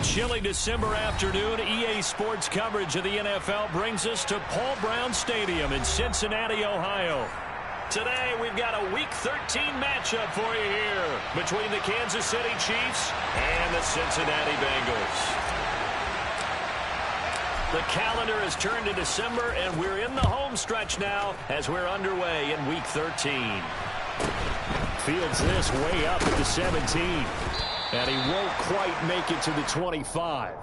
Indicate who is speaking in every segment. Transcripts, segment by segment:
Speaker 1: chilly December afternoon, EA Sports coverage of the NFL brings us to Paul Brown Stadium in Cincinnati, Ohio. Today, we've got a Week 13 matchup for you here between the Kansas City Chiefs and the Cincinnati Bengals. The calendar has turned to December, and we're in the home stretch now as we're underway in Week 13.
Speaker 2: Fields this way up at the 17. And he won't quite make it to the 25.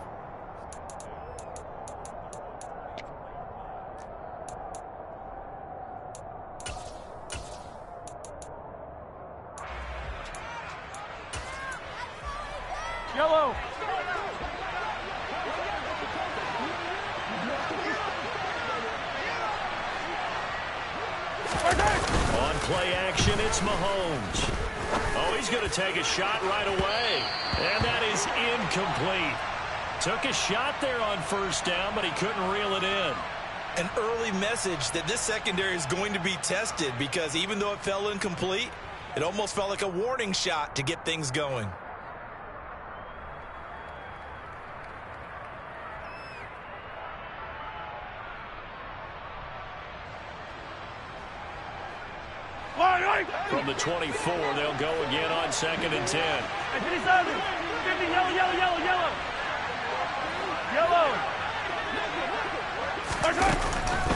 Speaker 3: Yellow.
Speaker 1: On play action, it's Mahomes. Oh, he's going to take a shot right away. And that is incomplete. Took a shot there on first down, but he couldn't reel it in.
Speaker 4: An early message that this secondary is going to be tested, because even though it fell incomplete, it almost felt like a warning shot to get things going.
Speaker 1: From the 24, they'll go again on 2nd and 10.
Speaker 3: 50, yellow, yellow, yellow, yellow. Yellow.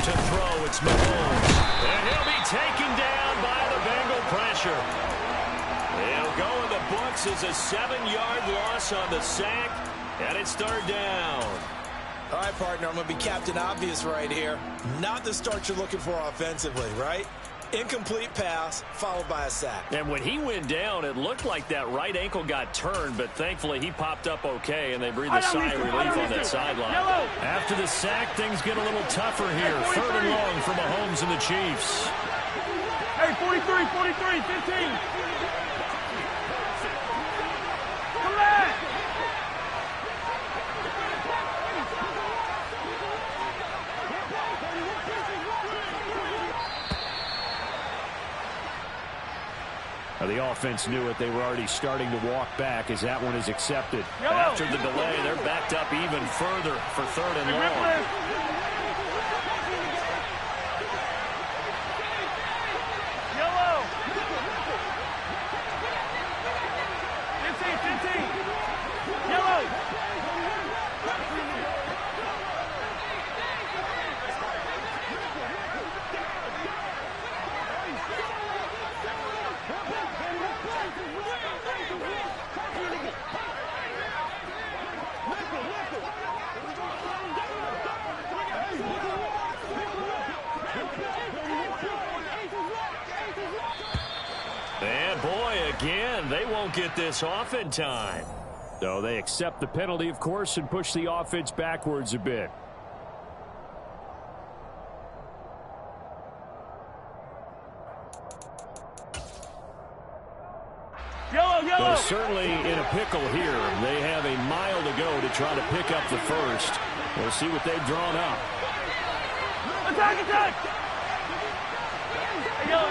Speaker 1: To throw, it's Mahomes. And he'll be taken down by the Bengal pressure. He'll go in the books as a 7-yard loss on the sack, and it's 3rd down.
Speaker 4: All right, partner, I'm going to be Captain Obvious right here. Not the start you're looking for offensively, right? Incomplete pass, followed by a sack.
Speaker 1: And when he went down, it looked like that right ankle got turned, but thankfully he popped up okay, and they breathed a sigh of relief on that sideline. After the sack, things get a little tougher here. 3rd and long for Mahomes and the Chiefs.
Speaker 3: Hey, 43, 15. Come back.
Speaker 2: The offense knew it. They were already starting to walk back as that one is accepted.
Speaker 1: After the delay, they're backed up even further for 3rd and long. And boy, again, they won't get this off in time.
Speaker 2: So they accept the penalty, of course, and push the offense backwards a bit.
Speaker 3: Yellow.
Speaker 2: So certainly in a pickle here. They have a mile to go to try to pick up the first. We'll see what they've drawn up.
Speaker 3: Attack. Hey, go.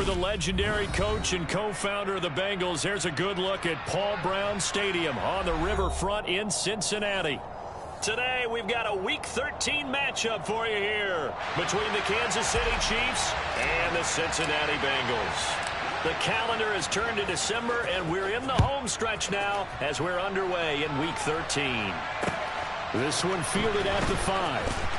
Speaker 1: for the legendary coach and co-founder of the Bengals. There's a good look at Paul Brown Stadium on the riverfront in Cincinnati. Today, we've got a Week 13 matchup for you here between the Kansas City Chiefs and the Cincinnati Bengals. The calendar has turned to December, and we're in the home stretch now as we're underway in Week 13.
Speaker 2: This one fielded at the 5.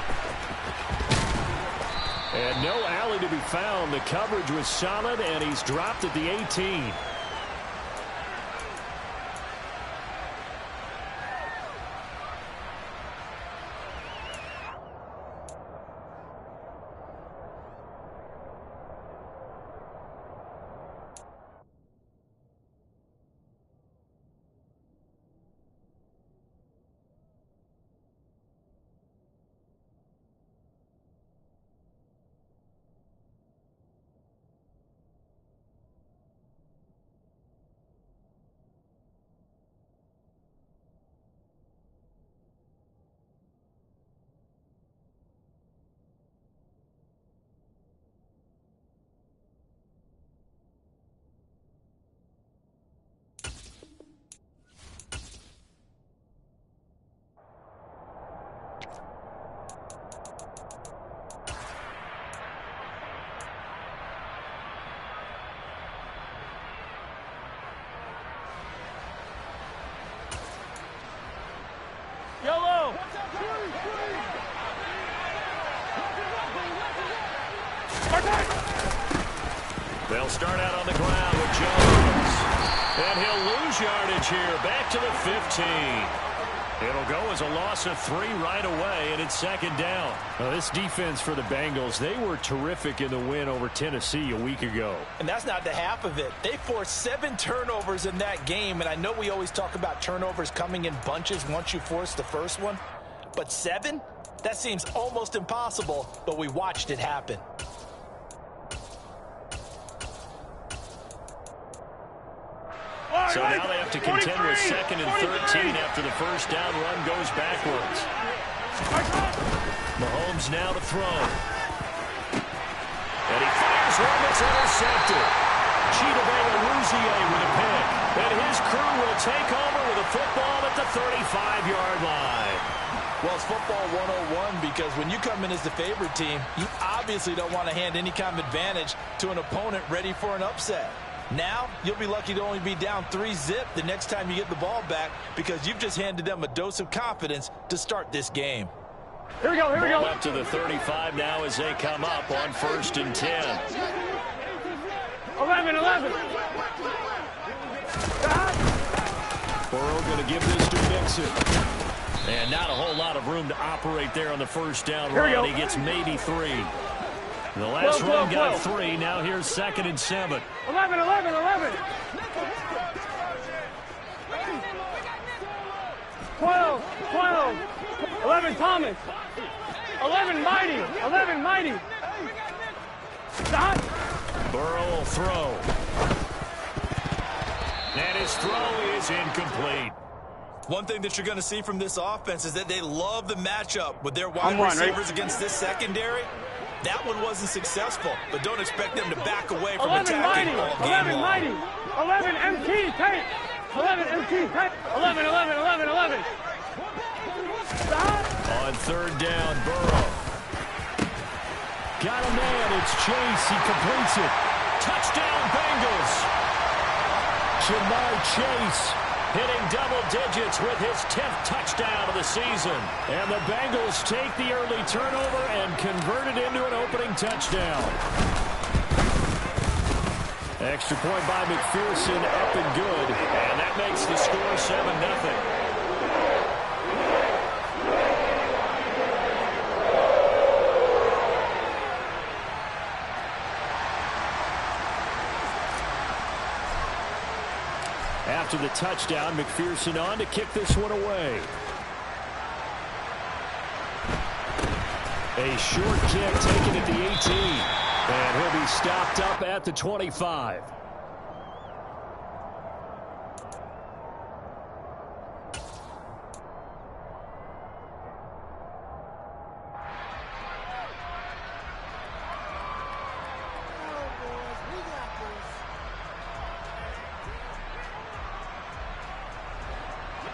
Speaker 2: And no alley to be found. The coverage was solid, and he's dropped at the 18.
Speaker 3: Yellow.
Speaker 1: They'll start out on the ground with Jones. And he'll lose yardage here. Back to the 15. It'll go as a loss of 3 right away, and it's second down.
Speaker 2: Now, this defense for the Bengals, they were terrific in the win over Tennessee a week ago.
Speaker 4: And that's not the half of it. They forced 7 turnovers in that game, and I know we always talk about turnovers coming in bunches once you force the first one. But 7? That seems almost impossible, but we watched it happen.
Speaker 1: So now they have to contend with 2nd and 13 after the first down run goes backwards. Mahomes now to throw. And he fires one that's intercepted. Chidobe Awuzie with a pick. And his crew will take over with a football at the 35-yard line.
Speaker 4: Well, it's football 101 because when you come in as the favorite team, you obviously don't want to hand any kind of advantage to an opponent ready for an upset. Now, you'll be lucky to only be down 3-zip the next time you get the ball back because you've just handed them a dose of confidence to start this game.
Speaker 3: Here we go, here we go.
Speaker 1: Ball up to the 35 now as they come up on 1st and 10.
Speaker 3: 11.
Speaker 2: Burrow going to give this to Mixon.
Speaker 1: And not a whole lot of room to operate there on the first down
Speaker 3: Here we
Speaker 1: run.
Speaker 3: go.
Speaker 1: He gets maybe 3. The last
Speaker 3: 12,
Speaker 1: run got
Speaker 3: 12.
Speaker 1: 3. Now here's 2nd and 7.
Speaker 3: 11. 12. 11 Thomas. 11 Mighty. Stop.
Speaker 1: Burrow will throw. And his throw is incomplete.
Speaker 4: One thing that you're going to see from this offense is that they love the matchup with their wide
Speaker 3: I'm
Speaker 4: receivers
Speaker 3: right.
Speaker 4: against this secondary. That one wasn't successful, but don't expect them to back away from
Speaker 3: 11
Speaker 4: attacking all game
Speaker 3: 11
Speaker 4: long.
Speaker 3: Mighty. 11 MT tape. 11 MT tape. 11. Stop.
Speaker 1: On 3rd down, Burrow.
Speaker 2: Got a man. It's Chase. He completes it.
Speaker 1: Touchdown, Bengals.
Speaker 2: Ja'Marr Chase.
Speaker 1: Hitting double digits with his 10th touchdown of the season.
Speaker 2: And the Bengals take the early turnover and convert it into an opening touchdown. Extra point by McPherson, up and good.
Speaker 1: And that makes the score 7-0.
Speaker 2: After the touchdown, McPherson on to kick this one away. A short kick taken at the 18. And he'll be stopped up at the 25.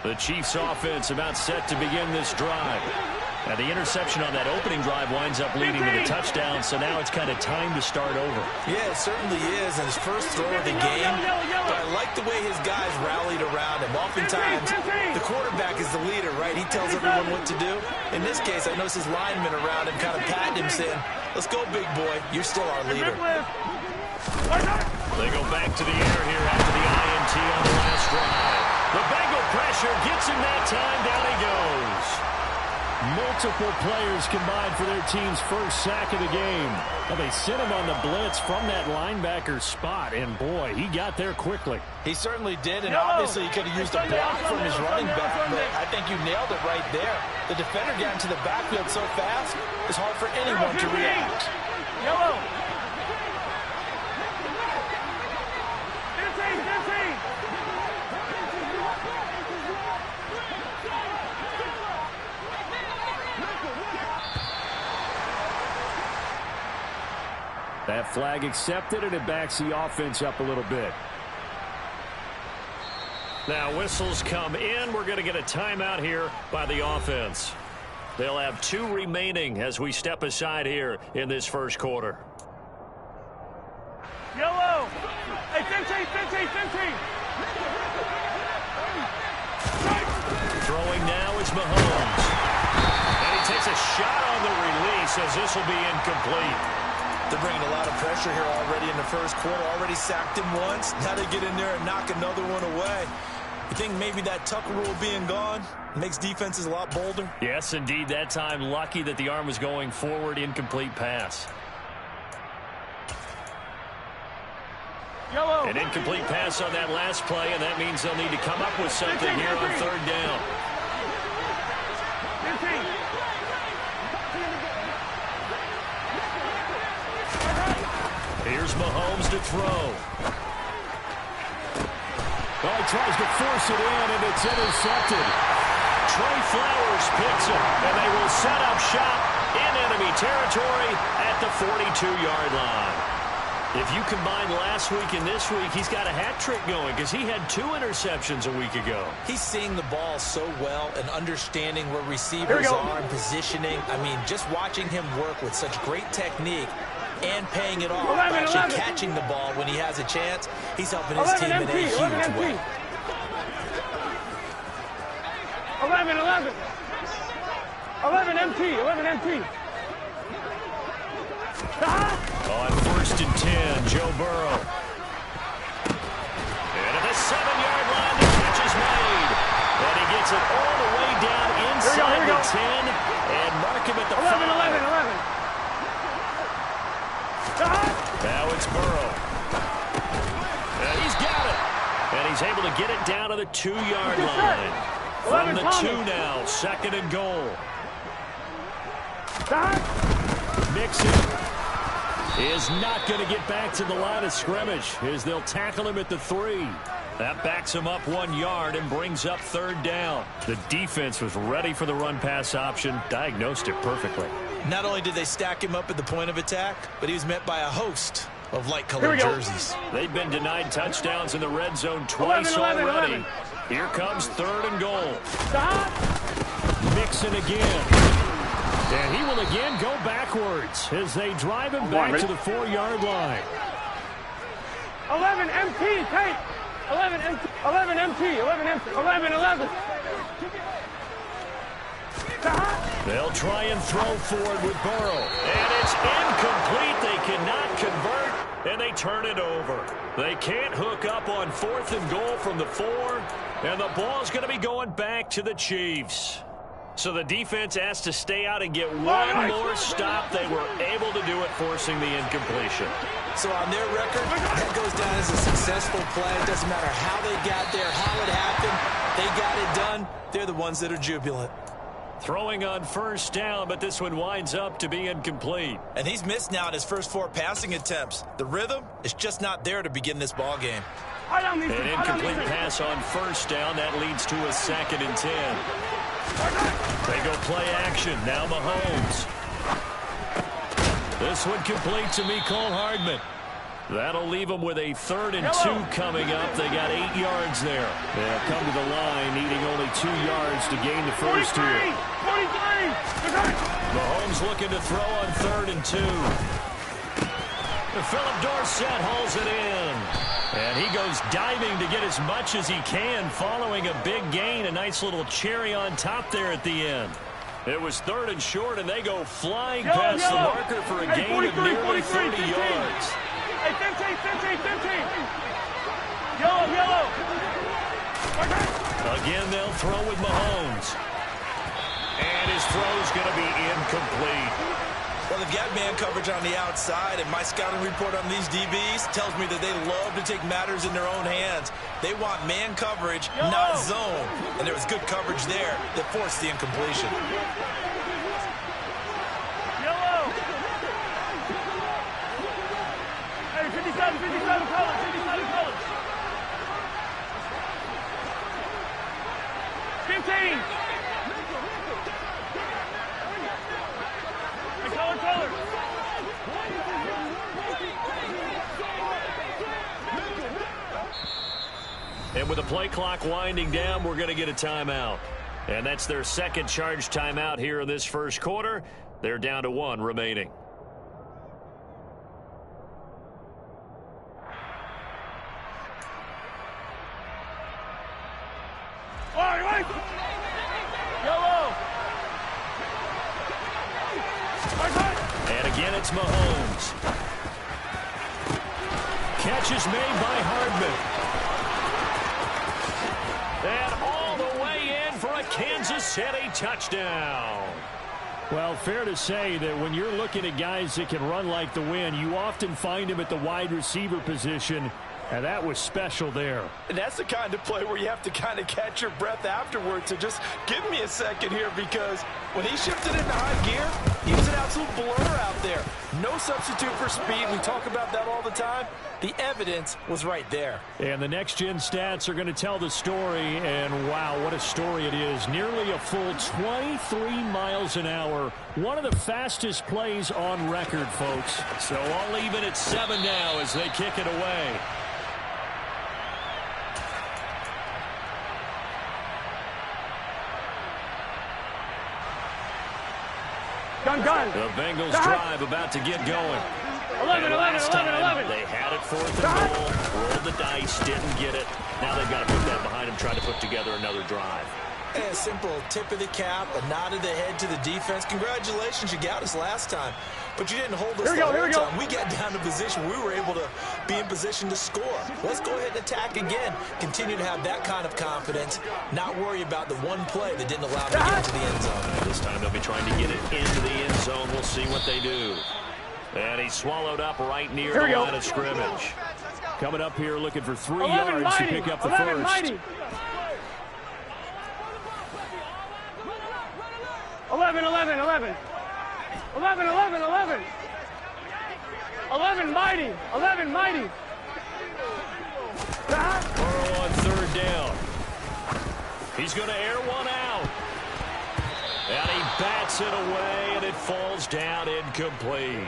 Speaker 1: The Chiefs offense about set to begin this drive. Now the interception on that opening drive winds up leading to the touchdown, so now it's kind of time to start over.
Speaker 4: Yeah, it certainly is, and his first throw of the game. But I like the way his guys rallied around him. Oftentimes, the quarterback is the leader, right? He tells everyone what to do. In this case, I noticed his linemen around him kind of patting him, saying, "Let's go, big boy. You're still our leader."
Speaker 1: They go back to the air here after the INT on the last drive. The Bengal pressure gets him that time. Down he goes. Multiple players combined for their team's first sack of the game. Well, they sent him on the blitz from that linebacker spot, and boy, he got there quickly.
Speaker 4: He certainly did, and obviously he could have used a block from his running back, but I think you nailed it right there. The defender got into the backfield so fast, it's hard for anyone to react.
Speaker 3: Yellow.
Speaker 1: That flag accepted, and it backs the offense up a little bit. Now whistles come in. We're going to get a timeout here by the offense. They'll have 2 remaining as we step aside here in this first quarter.
Speaker 3: Yellow. Hey, 15.
Speaker 1: Throwing now is Mahomes. And he takes a shot on the release as this will be incomplete.
Speaker 4: They're bringing a lot of pressure here already in the first quarter. Already sacked him once. Now they get in there and knock another one away. You think maybe that Tucker rule being gone makes defenses a lot bolder?
Speaker 1: Yes, indeed. That time, lucky that the arm was going forward. Incomplete pass.
Speaker 3: Yellow.
Speaker 1: An incomplete pass on that last play, and that means they'll need to come up with something here on third down.
Speaker 3: 15.
Speaker 1: Here's Mahomes to throw. Oh, he tries to force it in, and it's intercepted. Trey Flowers picks it, and they will set up shop in enemy territory at the 42-yard line. If you combine last week and this week, he's got a hat trick going because he had 2 interceptions a week ago.
Speaker 4: He's seeing the ball so well and understanding where receivers are and positioning. I mean, just watching him work with such great technique and paying it off, actually catching the ball when he has a chance. He's helping his team in a huge way.
Speaker 3: 11 MT.
Speaker 1: On first and 10, Joe Burrow. And at the 7-yard line, the catch is made. And he gets it all the way down inside the 10 and mark him at the 5.
Speaker 3: 11.
Speaker 1: Now it's Burrow. And he's got it. And he's able to get it down to the 2-yard line. From the 2 now, 2nd and goal. Mixon is not going to get back to the line of scrimmage as they'll tackle him at the 3. That backs him up 1 yard and brings up third down. The defense was ready for the run-pass option, diagnosed it perfectly.
Speaker 4: Not only did they stack him up at the point of attack, but he was met by a host of light-colored jerseys.
Speaker 1: They've been denied touchdowns in the red zone twice already. Here comes 3rd and goal. Mixon again. And he will again go backwards as they drive him back to the 4-yard line.
Speaker 3: 11 MT, take. 11 MT.
Speaker 1: They'll try and throw forward with Burrow. And it's incomplete. They cannot convert, and they turn it over. They can't hook up on 4th and goal from the 4, and the ball's going to be going back to the Chiefs. So the defense has to stay out and get one more stop. They were able to do it, forcing the incompletion.
Speaker 4: So on their record, that goes down as a successful play. It doesn't matter how they got there, how it happened. They got it done. They're the ones that are jubilant.
Speaker 1: Throwing on first down, but this one winds up to be incomplete.
Speaker 4: And he's missed now in his first 4 passing attempts. The rhythm is just not there to begin this ball game.
Speaker 1: An incomplete pass on first down. That leads to a 2nd and 10. They go play action. Now Mahomes. This one complete to Mecole Hardman. That'll leave them with a 3rd and 2 coming up. They got 8 yards there. They'll come to the line, needing only 2 yards to gain the first
Speaker 3: 43,
Speaker 1: here.
Speaker 3: 43.
Speaker 1: Mahomes looking to throw on 3rd and 2. Philip Dorsett hauls it in. And he goes diving to get as much as he can following a big gain. A nice little cherry on top there at the end. It was 3rd and short, and they go flying past the marker for a gain of nearly 30 yards.
Speaker 3: Hey, 15. Yellow.
Speaker 1: Again, they'll throw with Mahomes. And his throw's going to be incomplete.
Speaker 4: Well, they've got man coverage on the outside, and my scouting report on these DBs tells me that they love to take matters in their own hands. They want man coverage, not zone. And there was good coverage there that forced the incompletion.
Speaker 3: Yellow. Hey, 57 colors. 15. Color.
Speaker 1: And with the play clock winding down, we're going to get a timeout. And that's their second charge timeout here in this first quarter. They're down to 1 remaining.
Speaker 3: Yellow.
Speaker 1: And again, it's Mahomes. Catch is made by Hardman. And all the way in for a Kansas City touchdown. Well, fair to say that when you're looking at guys that can run like the wind, you often find them at the wide receiver position. And that was special there.
Speaker 4: And that's the kind of play where you have to kind of catch your breath afterwards. So just give me a second here, because when he shifted into high gear, he was an absolute blur out there. No substitute for speed. We talk about that all the time. The evidence was right there.
Speaker 1: And the next-gen stats are going to tell the story. And, wow, what a story it is. Nearly a full 23 miles an hour. One of the fastest plays on record, folks. So I'll leave it at 7 now as they kick it away.
Speaker 3: Gun.
Speaker 1: The Bengals drive about to get going.
Speaker 3: 11.
Speaker 1: They had it 4th and goal, rolled the dice, didn't get it. Now they've got to put that behind them, trying to put together another drive.
Speaker 4: A simple tip of the cap, a nod of the head to the defense. Congratulations, you got us last time. But you didn't hold us the whole time. We got down to position. We were able to be in position to score. Let's go ahead and attack again. Continue to have that kind of confidence. Not worry about the one play that didn't allow them to get into the end zone.
Speaker 1: This time they'll be trying to get it into the end zone. We'll see what they do. And he swallowed up right near the line of scrimmage. Coming up here looking for 3 yards to pick up the first.
Speaker 3: 11 mighty.
Speaker 1: Burrow on 3rd down. He's going to air one out. And he bats it away, and it falls down incomplete.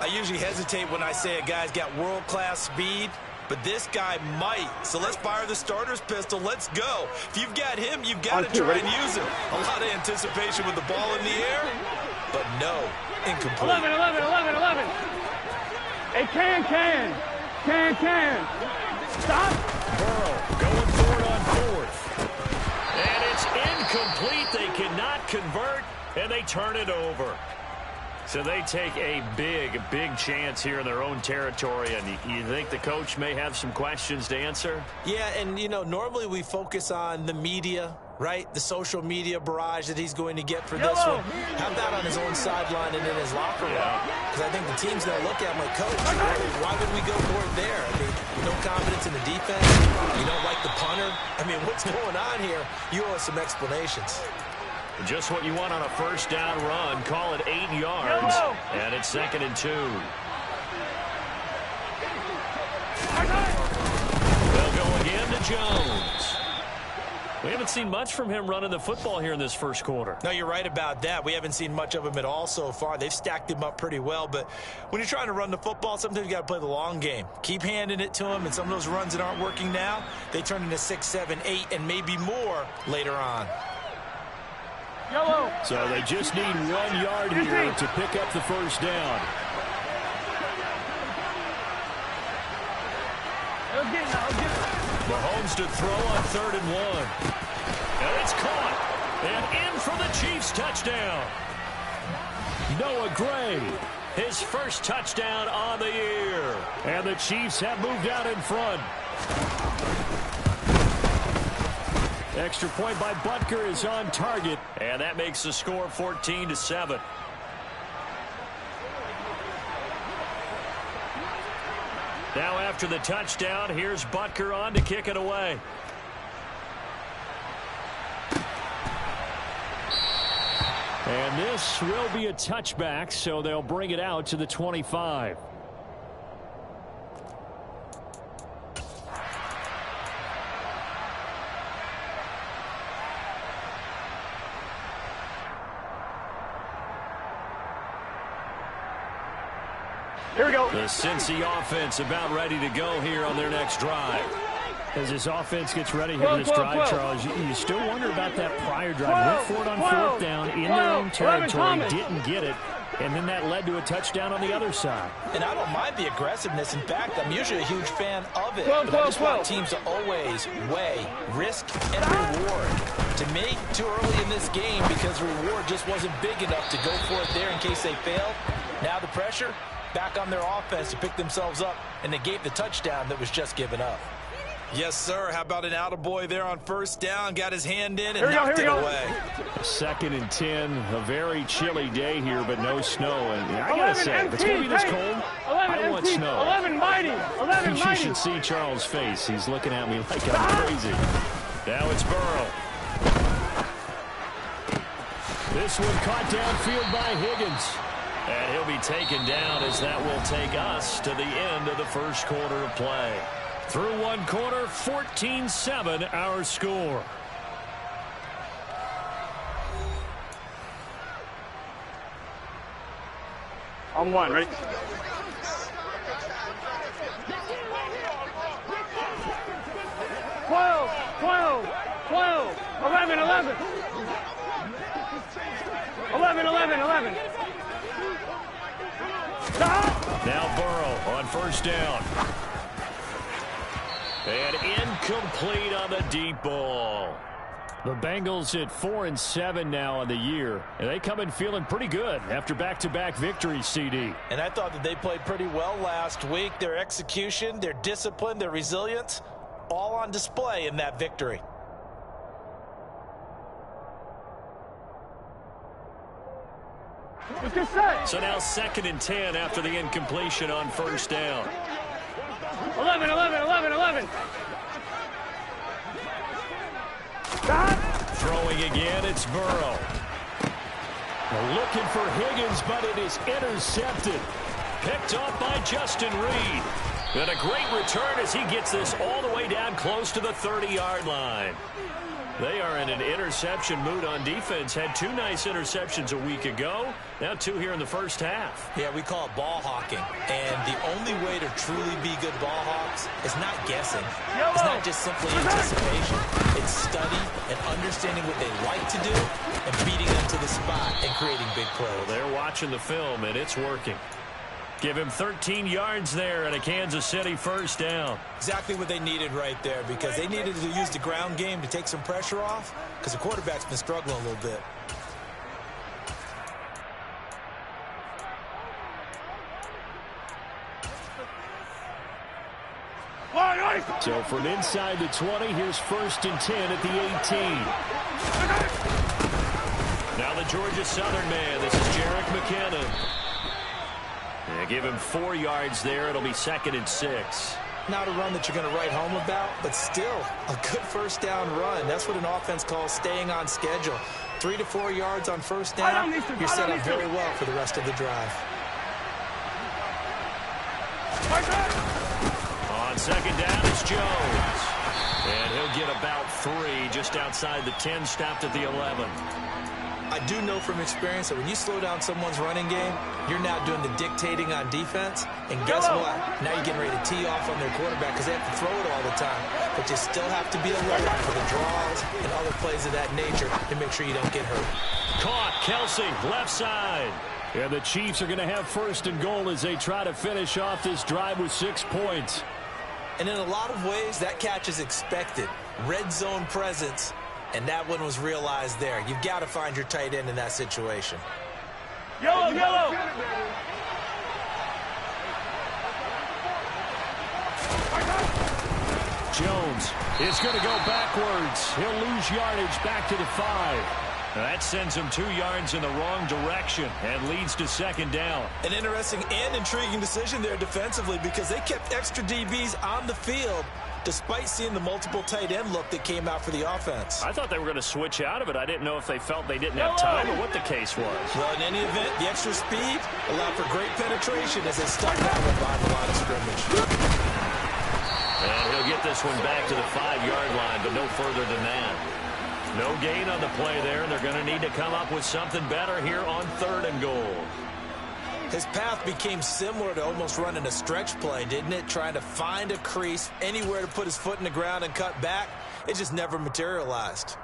Speaker 4: I usually hesitate when I say a guy's got world-class speed, but this guy might. So let's fire the starter's pistol. Let's go. If you've got him, you've got to try and use him. A lot of anticipation with the ball in the air, but no, incomplete.
Speaker 3: 11. Hey, can. Stop.
Speaker 1: Burrow going for it on 4th. And it's incomplete. They cannot convert, and they turn it over. So they take a big chance here in their own territory. And you think the coach may have some questions to answer?
Speaker 4: Yeah, and, you know, normally we focus on the media, right? The social media barrage that he's going to get for this one. Have that on his own sideline and in his locker room. Because I think the team's going to look at him like, Coach, why would we go for it there? I mean, no confidence in the defense. You don't like the punter. I mean, what's going on here? You owe us some explanations.
Speaker 1: Just what you want on a first down run. Call it 8 yards. And it's 2nd and 2. They'll go again to Jones. We haven't seen much from him running the football here in this first quarter.
Speaker 4: No, you're right about that. We haven't seen much of him at all so far. They've stacked him up pretty well, but when you're trying to run the football, sometimes you got to play the long game. Keep handing it to him, and some of those runs that aren't working now, they turn into 6, 7, 8, and maybe more later on.
Speaker 3: Yellow.
Speaker 2: So they just need 1 yard here to pick up the first down.
Speaker 1: Mahomes to throw on 3rd and 1. And it's caught. And in for the Chiefs touchdown. Noah Gray, his first touchdown on the year.
Speaker 2: And the Chiefs have moved out in front.
Speaker 1: Extra point by Butker is on target. And that makes the score 14-7. Now after the touchdown, here's Butker on to kick it away.
Speaker 2: And this will be a touchback, so they'll bring it out to the 25.
Speaker 3: Here we go.
Speaker 1: The Cincy offense about ready to go here on their next drive.
Speaker 2: As this offense gets ready here for this drive, Charles, you still wonder about that prior drive. Went for it on 4th down in their own territory, didn't get it, and then that led to a touchdown on the other side.
Speaker 4: And I don't mind the aggressiveness. In fact, I'm usually a huge fan of it. But I just want teams to always weigh risk and reward. To me, too early in this game because the reward just wasn't big enough to go for it there in case they failed. Now the pressure back on their offense to pick themselves up and negate the touchdown that was just given up. Yes, sir. How about an attaboy there on 1st down? Got his hand in and knocked it away.
Speaker 2: 2nd and 10, a very chilly day here, but no snow. And I got to say, if it's going to be this cold, I want snow.
Speaker 3: 11 mighty. 11
Speaker 2: You should see Charles' face. He's looking at me like I'm crazy.
Speaker 1: Now it's Burrow.
Speaker 2: This one caught downfield by Higgins.
Speaker 1: And he'll be taken down as that will take us to the end of the first quarter of play. Through 1 quarter, 14-7 our score.
Speaker 3: On 1, ready? Twelve, 11, 11. 11. Stop!
Speaker 1: Now Burrow on 1st down. And incomplete on the deep ball.
Speaker 2: The Bengals at 4-7 now on the year, and they come in feeling pretty good after back-to-back victories, CD.
Speaker 4: And I thought that they played pretty well last week. Their execution, their discipline, their resilience, all on display in that victory.
Speaker 1: So now 2nd and 10 after the incompletion on 1st down.
Speaker 3: 11.
Speaker 1: Stop. Throwing again, it's Burrow.
Speaker 2: Looking for Higgins, but it is intercepted.
Speaker 1: Picked off by Justin Reed. And a great return as he gets this all the way down close to the 30-yard line. They are in an interception mood on defense. Had 2 nice interceptions a week ago. Now 2 here in the first half.
Speaker 4: Yeah, we call it ball hawking. And the only way to truly be good ball hawks is not guessing. It's not just simply anticipation. It's study and understanding what they like to do and beating them to the spot and creating big plays.
Speaker 1: Well, they're watching the film, and it's working. Give him 13 yards there and a Kansas City 1st down.
Speaker 4: Exactly what they needed right there because they needed to use the ground game to take some pressure off because the quarterback's been struggling a little bit.
Speaker 2: So from inside the 20, here's 1st and 10 at the 18.
Speaker 1: Now the Georgia Southern man. This is Jerick McKinnon. They give him 4 yards there. It'll be 2nd and 6.
Speaker 4: Not a run that you're going to write home about, but still a good 1st down run. That's what an offense calls staying on schedule. 3 to 4 yards on 1st down. You're set up very well for the rest of the drive.
Speaker 1: On 2nd down, it's Jones. And he'll get about 3 just outside the 10, stopped at the 11.
Speaker 4: I do know from experience that when you slow down someone's running game, you're now doing the dictating on defense. And guess what? Now you're getting ready to tee off on their quarterback because they have to throw it all the time. But you still have to be alert for the draws and other plays of that nature to make sure you don't get hurt.
Speaker 1: Caught. Kelsey, left side.
Speaker 2: And the Chiefs are going to have 1st and goal as they try to finish off this drive with 6 points.
Speaker 4: And in a lot of ways, that catch is expected. Red zone presence. And that one was realized there. You've got to find your tight end in that situation.
Speaker 3: Yellow, yellow.
Speaker 2: Jones is going to go backwards. He'll lose yardage back to the 5.
Speaker 1: That sends him 2 yards in the wrong direction and leads to 2nd down.
Speaker 4: An interesting and intriguing decision there defensively because they kept extra DBs on the field despite seeing the multiple tight end look that came out for the offense.
Speaker 1: I thought they were going to switch out of it. I didn't know if they felt they didn't have time or what the case was.
Speaker 4: Well, in any event, the extra speed allowed for great penetration as they stuck that one behind the line of scrimmage.
Speaker 1: And he'll get this one back to the 5-yard line, but no further than that. No gain on the play there, and they're going to need to come up with something better here on 3rd and goal.
Speaker 4: His path became similar to almost running a stretch play, didn't it? Trying to find a crease, anywhere to put his foot in the ground and cut back. It just never materialized.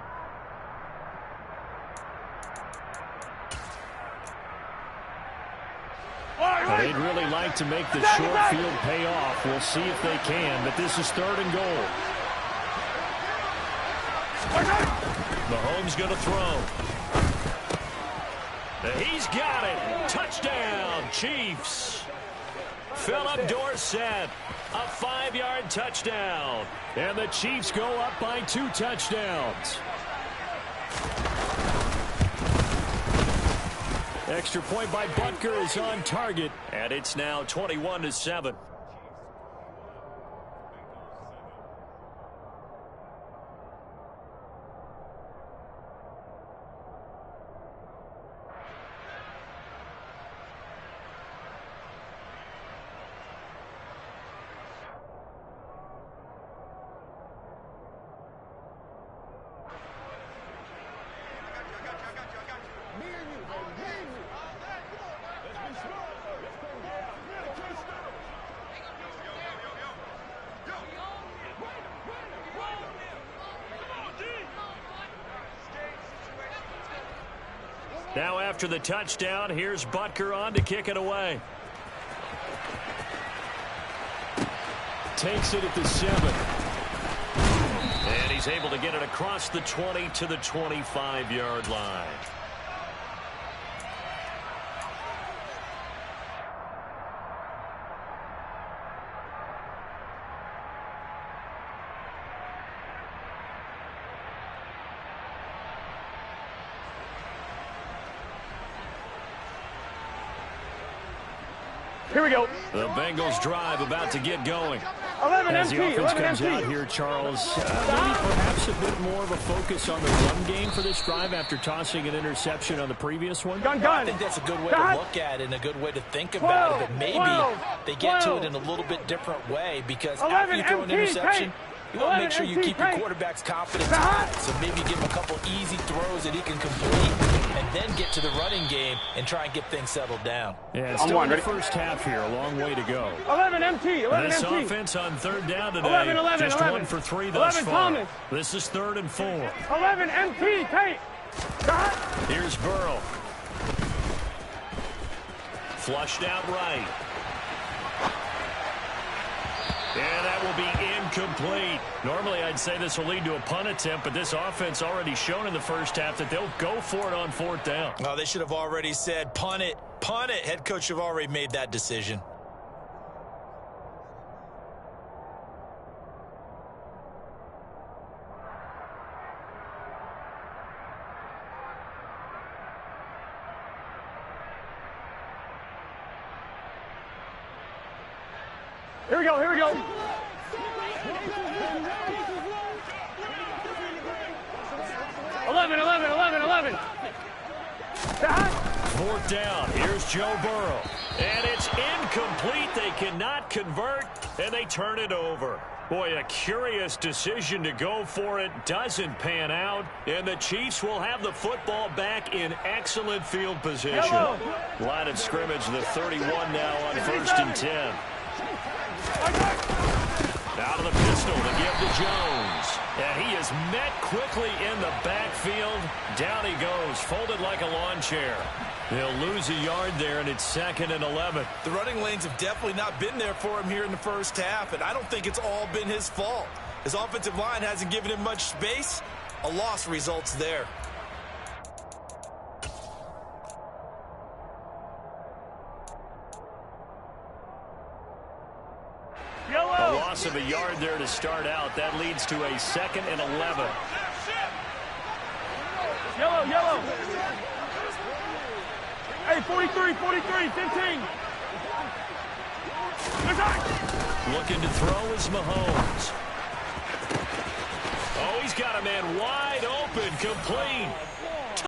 Speaker 2: They'd really like to make the short field pay off. We'll see if they can, but this is 3rd and goal.
Speaker 1: Mahomes going to throw. He's got it. Touchdown, Chiefs. Philip Dorsett, a 5-yard touchdown.
Speaker 2: And the Chiefs go up by 2 touchdowns. Extra point by Butker is on target.
Speaker 1: And it's now 21-7. Now after the touchdown, here's Butker on to kick it away.
Speaker 2: Takes it at the 7.
Speaker 1: And he's able to get it across the 20 to the 25-yard line.
Speaker 3: Here we go.
Speaker 1: The Bengals drive about to get going.
Speaker 3: 11
Speaker 2: As the
Speaker 3: empty.
Speaker 2: offense
Speaker 3: 11
Speaker 2: comes
Speaker 3: empty.
Speaker 2: out here, Charles, maybe perhaps a bit more of a focus on the run game for this drive after tossing an interception on the previous one.
Speaker 3: Gun.
Speaker 4: I think that's a good way to look at it and a good way to think about it. But maybe they get to it in a little bit different way because after you throw an interception, you want to make sure you keep your quarterback's confidence high. So maybe give him a couple easy throws that he can complete and then get to the running game and try and get things settled down.
Speaker 2: Yeah, still in the first half here, a long way to go.
Speaker 3: 11 MT, 11
Speaker 1: This
Speaker 3: MT.
Speaker 1: offense on 3rd down today,
Speaker 3: 11,
Speaker 1: just
Speaker 3: 11.
Speaker 1: 1 for 3 thus
Speaker 3: 11
Speaker 1: far.
Speaker 3: Thomas.
Speaker 1: This is 3rd and 4.
Speaker 3: 11 MT, tight.
Speaker 1: Here's Burrow. Flushed out right. And that will be incomplete. Normally, I'd say this will lead to a punt attempt, but this offense already shown in the first half that they'll go for it on 4th down.
Speaker 4: Oh, they should have already said, punt it, punt it. Head coach have already made that decision.
Speaker 3: Here we go, here we go. 11.
Speaker 1: 4th down. Here's Joe Burrow. And it's incomplete. They cannot convert, and they turn it over. Boy, a curious decision to go for it. Doesn't pan out. And the Chiefs will have the football back in excellent field position.
Speaker 3: Yellow.
Speaker 1: Line of scrimmage, the 31 now on 1st and 10. Out of the pistol to give to Jones. And he is met quickly in the backfield. Down he goes, folded like a lawn chair. He'll lose a yard there, and it's 2nd and 11.
Speaker 4: The running lanes have definitely not been there for him here in the first half, and I don't think it's all been his fault. His offensive line hasn't given him much space. A loss results there.
Speaker 1: A loss of a yard there to start out. That leads to a 2nd and 11.
Speaker 3: Yellow. Hey, 43, 15.
Speaker 1: Looking to throw is Mahomes. Oh, he's got a man wide open, complete.